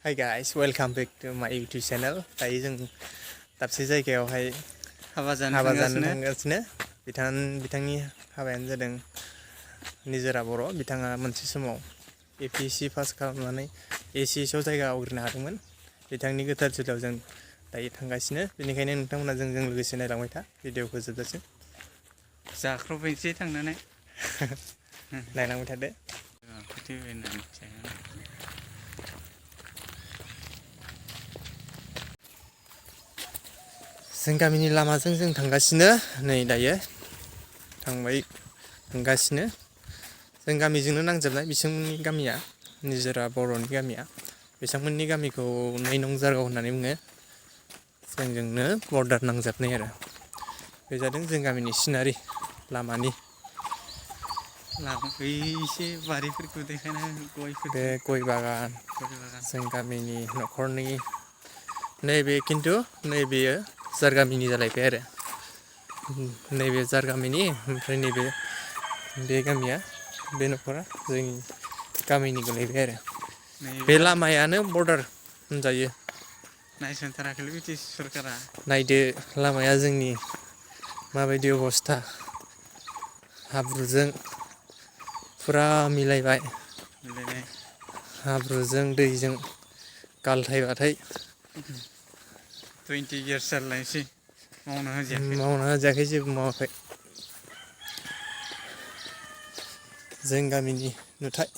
Hi guys, welcome back to my YouTube channel. दायो जों दाबसे जायगायावहाय हाबा जानो जानो थांगासिनो। बिथांनि हाबायानो जादों निजोरा बर'। बिथाङा मोनसे समाव APSC पास खालामनानै ACS आव जायगा आवग्रिनो हादोंमोन। बिथांनि गोथार जुलियाव जों दायो थांगासिनो। बेनिखायनो नोंथांमोना जोंजों लोगोसे नायलांबाय था भिडिअखौ जोबजासिम। जाख्रबहैनोसै थांनानै नायलांबाय थादो। जों गामिनि लामाजों जों थांगासिनो। नै दायो थांगासिनो। जों गामिजोंनो नांजाबनाय बिसोरनि गामिया, निजोरा बर'नि गामिया। बिथांमोननि गामिखौ 9 नं जारगाव होननानै बुङो। जोंजोंनो बर्डार नांजाबनाय आरो। बे जादों जों गामिनि सिनारि लामानि। एसे बारिफोरखौ देखायना बे गयफोरखौ गय बागान गय बागान जों गामिनि न'खरनि। नैबे खिन्थु नैबेयो जार गामिनि जालायबाय आरो। नैबे जार गामिनि, ओमफ्राय नैबे बे गामिया, बे न'खरा जोंनि गामिनि गोलैबाय आरो। बे नैबेबा लामायानो बर्डार होनजायो। नायसनथाराखैलै ब्रिटिश सरकारा। नायदो लामाया जोंनि माबायदि अबस्था। हाब्रुजों फुरा मिलायबाय। मिलायनाय हाब्रुजों दैजों गालथायबाथाय 20 इयार्स जालायसै मावनो होजायाखै। मावना होजायाखै, जेबो मावाखै। जों गामिनि नुथाय।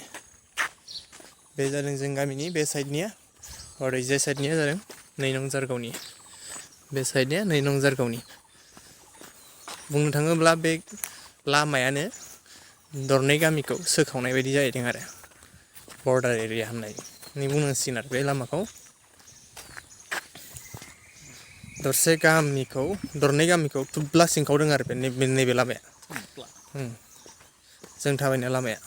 बे जादों जों गामिनि बे साइडनिया। ओरैजाय साइडनिया जादों 9 नं जारगावनि। बे साइडनिया 9 नं जारगावनि। बुंनो थाङोब्ला बे लामायानो दरनै गामिखौ सोखावनाय बायदि जाहैदों आरो। बर्डार एरिया होननानै बुंनांसिगोन आरो बे लामाखौ। दरनै गामिखौ थुब्ला सिंखावदों आरो नैबे लामाया। जों थाबायनाय लामाया।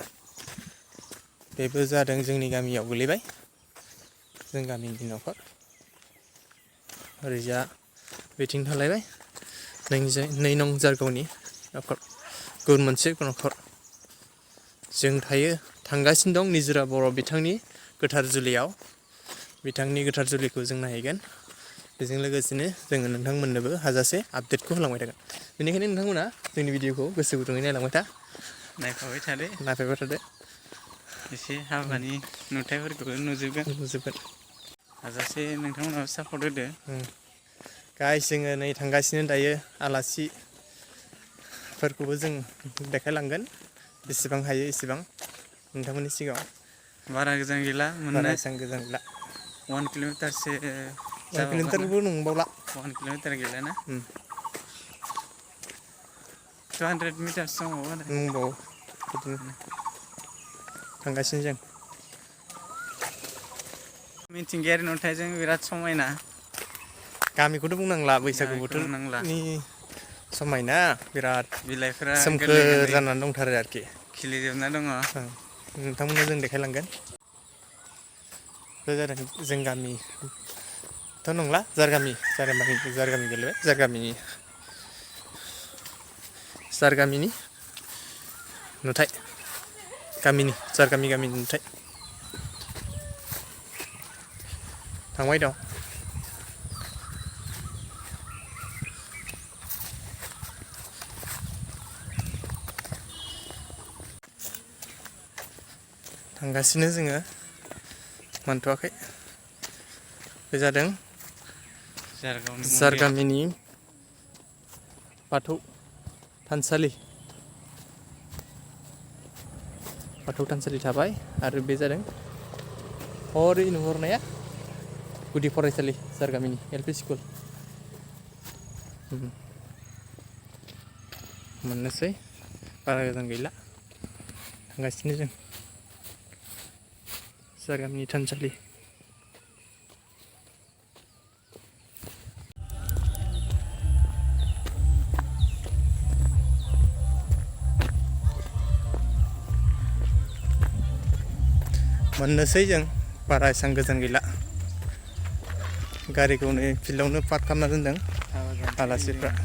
बेबो जादों जोंनि गामियाव गोलैबाय। जों गामिनि न'खर। ओरैजा बेथिं थालायबाय 9 नं जारगावनि न'खर, गुबुन मोनसे न'खर। जों थांगासिनो दं निजोरा बर' बिथांनि गोथार जुलियाव। बिथांनि गोथार जुलिखौ जों नायहैगोन। बेजों लोगोसेनो जोङो नोंथांमोननोबो हाजासे आपडेटखौ होलांबाय थागोन। बेनिखायनो नोंथांमोना जोंनि भिडिअखौ गोसो गुदुङै नायलांबाय था। नायफाबाय थादो। नायफाबाय थादो। एसे हाबानि नुथायफोरखौबो नुजोबगोन। हाजासे नोंथांमोनहाबो सापर्ट होदो। गाइस, जोङो नै थांगासिनो दायो। आलासिफोरखौबो जों देखायलांगोन बेसेबां हायो एसेबां नोंथांमोननि सिगाङाव। बारा गोजान गैला, बारा एसां गोजान गैला। 1 किल'मिटारसो 1 जाबावगोन ना। किल'मिटारबो नंबावला। 1 किल'मिटार गैलाना। 200 मिटारसो दंबावो आरो। बिदिनो थांगासिनो जों। मिथिंगायारि नुथायजों बिराद समायना। गामिखौथ' बुंनांला, बैसागु गामिखौ बुंनांला बोथोरनि समायना बिराद बिलाइफोरा गोरलै सोमखोर गोरलै जानानै दंथारो आरोखि। खिलिजोबना दङ। नोंथांमोननो जों देखायलांगोन। बे जादों जों गामिथ' नंला, जार गामि गोलैबाय। जार गामिनि नुथाय। जार गामिनि नुथाय। थांबाय दं। थांगासिनो जोङो, मोनथ'वाखै। बे जादों जारगावनि जार मन्दिर। गामिनि बाथौ थानसालि। बाथौ थानसालि थाबाय आरो बे जादों हरै नुहुरनाया गुदि फरायसालि, जार गामिनि LP स्कुल। मोननोसै, बारा गोजान गैला। थांगासिनो जों जार गामिनि थानसालि। मोननोसै जों, बारा एसां गोजान गैला। गारिखौ नै फिल्डआवनो पार्क खालामना दोनदों हाबा जानो फैदों आलासिफ्रा। जोङो।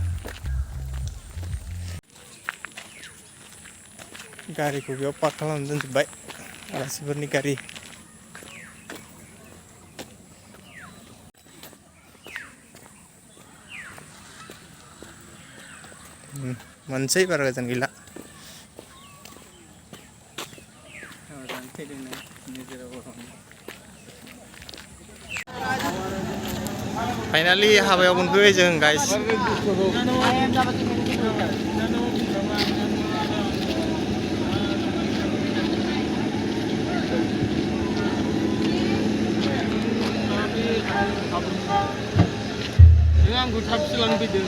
गारिखौ बेयाव पार्क खालामनानै दोनजोब्बाय, आलासिफोरनि गारि। मोनसै बारा गोजान गैला फाइनालि हाबायाव मोनफैबाय जों गाइस आंखौ थाबसो लांफैदों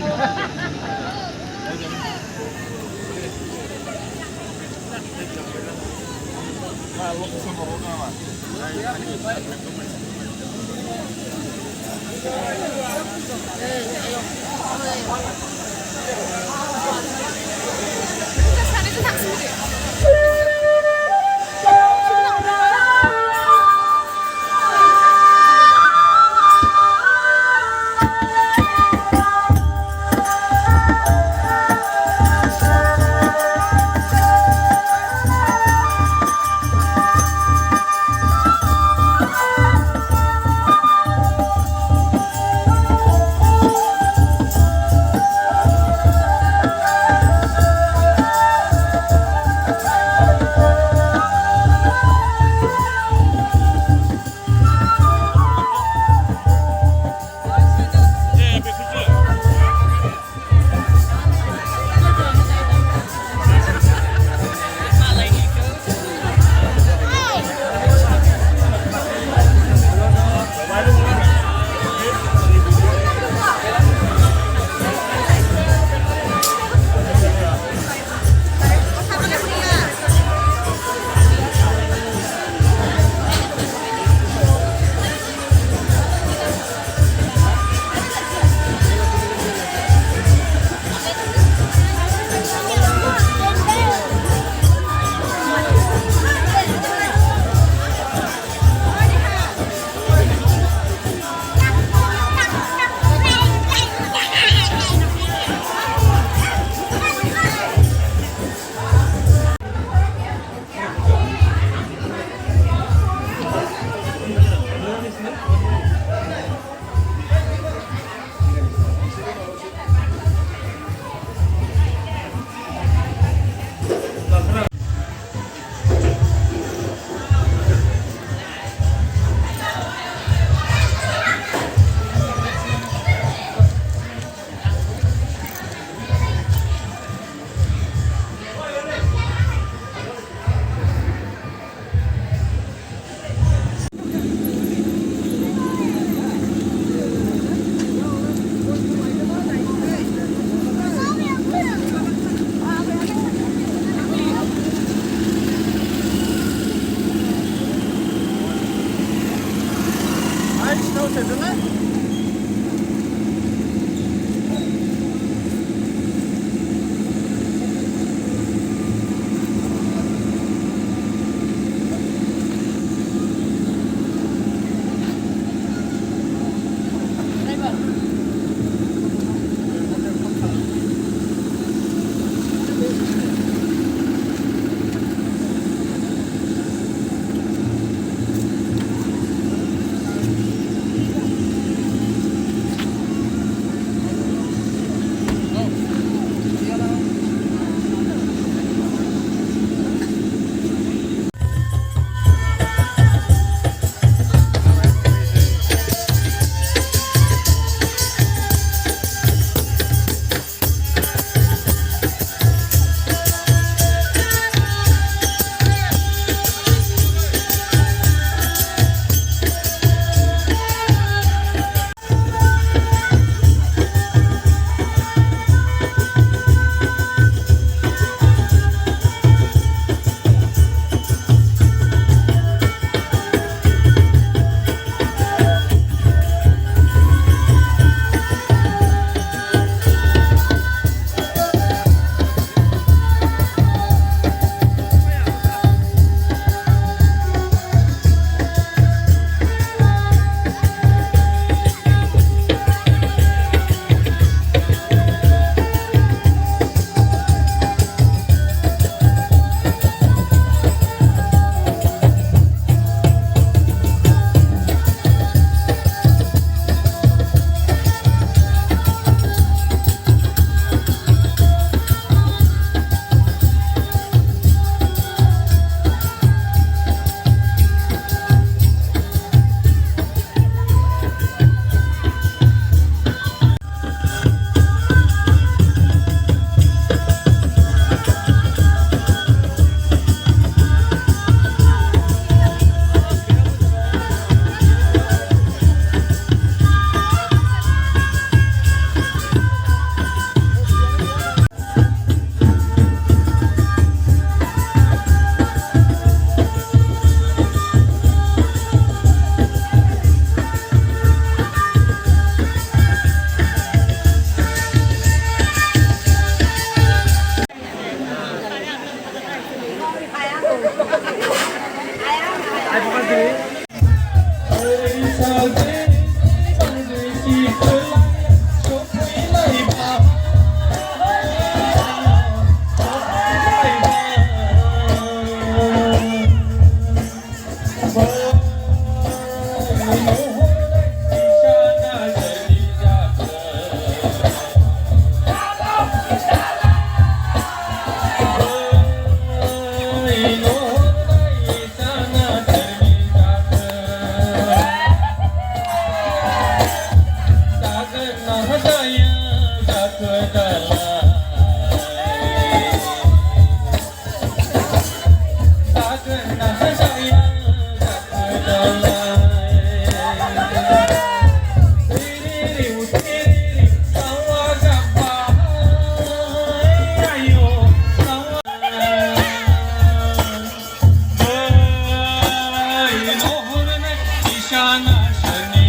Shana shani